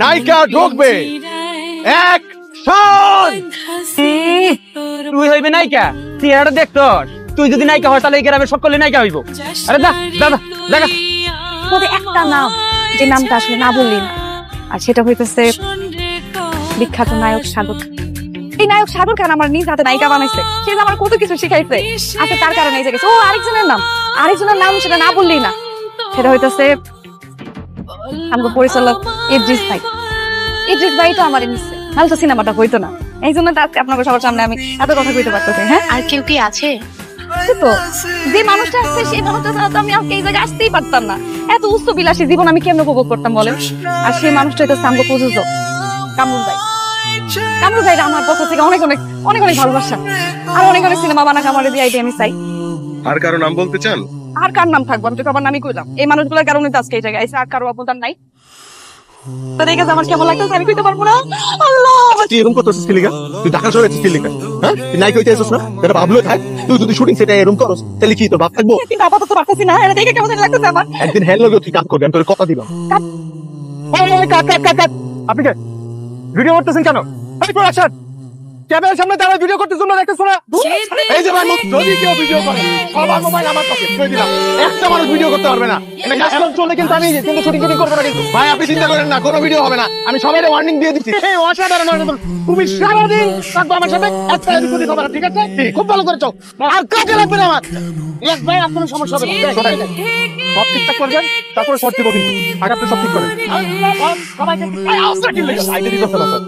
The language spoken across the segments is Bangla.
নায়িকা ঢুকবে। অ্যাকশন। তুই হইবে নায়িকা? চেহারাটা দেখ তোর। তুই যদি নায়িকা হয় তাহলে এই গ্রামের সকলে নায়িকা হইব। আরে দা দাদা দেখা তবে একটা নাম, যে নামটা আসলে না বললি না, আর সেটা হইতেছে বিখ্যাত নায়ক সাগর। এই নায়ক সাগর খান আমার নিজ হাতে নায়িকা বানাইছে। সে আমার কত কিছু শিখাইছে। আচ্ছা তার কারণে এই জায়গায় ও আরেকজনের নাম সেটা না বললি না, সেটা হইতেছে আমার পরিচালক ইদ্রিস ভাই। ইদ্রিস ভাই তো আমার নিচ্ছে, নাহলে তো সিনেমাটা হইতো না। এই জন্য তো আজকে আপনাদের সবার সামনে আমি এত কথা কইতে পারতেছি। হ্যাঁ, আর কেউ কি আছে? তো যে মানুষটা আসছে সেই মানুষটা ছাড়া তো আমি আজকে এই জায়গায় আসতেই পারতাম না। এত উচ্চ বিলাসী জীবন আমি কেমন উপভোগ করতাম বলেন? আর সেই মানুষটা হইতেছে আমার প্রযোজক কামরুল ভাই। কামরুল ভাইরা আমার পক্ষ থেকে অনেক অনেক অনেক অনেক ভালোবাসা, আর অনেক অনেক সিনেমা বানাক আমার দিয়ে আইডিয়া আমি চাই। আর কারো নাম বলতে চান? আর কার নাম থাকবো? আমি তো সবার নামই কইলাম। এই মানুষগুলোর কারণে তো আজকে এই জায়গায় আইছে, আর কারো অবদান নাই। তো দেখে আমার কেমন লাগতেছে আমি কইতে পারবো না। আল্লাহ, তুই এরকম করতেছিস কি লিগা? তুই ঢাকা শহরে আছিস কি লিগা? হ্যাঁ, তুই নায়িকা হইতে আসছিস না? তোর ভাবলো থাক। তুই যদি শুটিং সেটা এরকম করস তাহলে কি তোর ভাব থাকবো? কিন্তু আপাতত পারতেছি না। এটা দেখে কেমন লাগতেছে আমার। একদিন হ্যাঁ লাগলো তুই কাজ করবি, আমি তোর কথা দিলাম। আপনি কে ভিডিও করতেছেন কেন? এই প্রোডাকশন ক্যামেরার সামনে দাঁড়ায় ভিডিও করতেছ না, দেখতেছ না? এই যে ভাই, যদি কেউ ভিডিও করে সবার মোবাইল আমার কাছে কই দিলাম, একটা মানুষ ভিডিও করতে পারবে না। এটা এমন চলে কিন্তু আমি কিন্তু শুটিং করব না কিন্তু। ভাই আপনি চিন্তা করেন না, কোনো ভিডিও হবে না। আমি সবাইকে ওয়ার্নিং দিয়ে দিচ্ছি। এই অসাধারণ অসাধারণ, তুমি সারাদিন থাকবে আমার সাথে, একটা ভিডিও দিতে হবে না, ঠিক আছে? খুব ভালো করেছো, আর কাজে লাগবে না আমার। এক ভাই আর কোনো সমস্যা হবে না, সব ঠিকঠাক করবেন, তারপরে শর্ট দিব কিন্তু। আগে আপনি সব ঠিক করেন। সবাইকে আওয়াজটা কি লাগে সাইডে দিতে হবে না।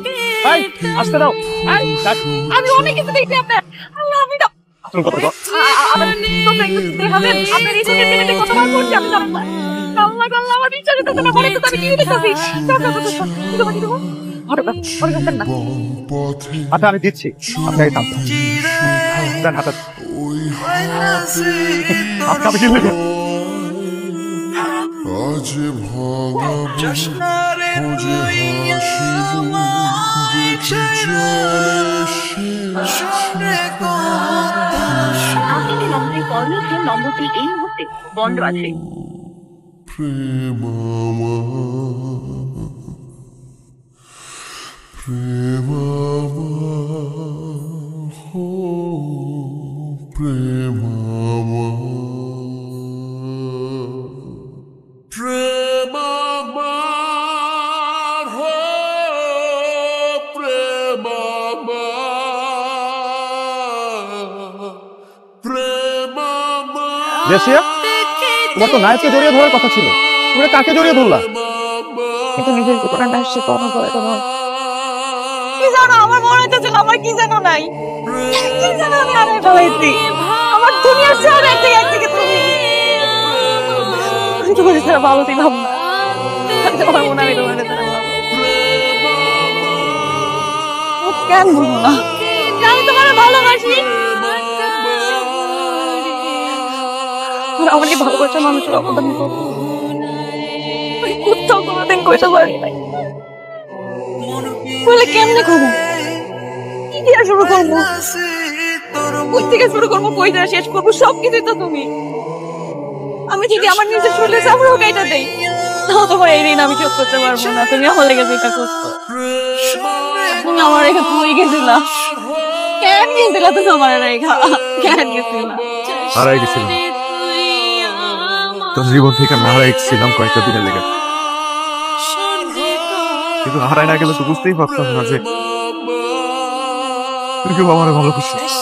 এই আসতে দাও। আমি অনেক কিছু দেখছি আপনার। আল্লাহ, আমি তো তুমি কথা কও। আমার তো একটু দেখাবেন আপনার এই চোখের মিনিটে কতবার করছি আমি জানি না। আল্লাহ আল্লাহ, আমার ইচ্ছা করতেছে না, বলে তো আমি কি দেখতেছি। আচ্ছা আমি দিচ্ছি, আপনাকে থাম দেন হাতে। আপনাকে কি লাগে? আজ ভাঙা জশনারে হইয়া দেখি আপনি যে নম্বরে কল করেছেন নম্বরটি এই মুহূর্তে বন্ধ আছে। প্রেমামা প্রেমামা হো প্রেমামা প্রেমামা হো প্রেমামা প্রেমামা। রেশিয়া, তোমার তো নায়ককে জড়িয়ে ধরার কথা ছিল, তুমি কাকে জড়িয়ে ধরলা? কিন্তু নিজের জীবনটা সে কোনো করে তোমার কি জানো, আমার মনে হইতেছিল আমার কি জানো নাই, কি জানো আমি আরে ফেলাইছি আমার দুনিয়ার সব একদিকে তুমি তোমার ছাড়া ভালো ছিলাম না। তোমার মনে আমি তোমার ছাড়া ভালো কেন বলবো না, আমি তোমার ভালোবাসি। আমাকে ভালোবাসা মানুষের অবদান কোথাও কোনোদিন কইতে পারি নাই। বলে কেমনে করবো, কি দিয়ে শুরু করবো, কই থেকে শুরু করবো, কই দিয়ে শেষ করবো, সবকিছুই তো তুমি। আমি যদি আমার নিজের শরীরে চামড়াও গাইটা দেই তাও তোমার এই ঋণ আমি শোধ করতে পারবো না। তুমি আমার লেগে যেটা করছো, তুমি আমার রেখা তুই গেছিলা, কেন গেছিলা তুমি আমার রেখা, কেন গেছিলা? হারাই গেছিলাম, তোর জীবন থেকে আমি হারাই গেছিলাম কয়েকটা দিনের লেগে। কিন্তু হারাই না গেলে তো বুঝতেই পারতাম না যে তুই কেউ আমার ভালো করছিস।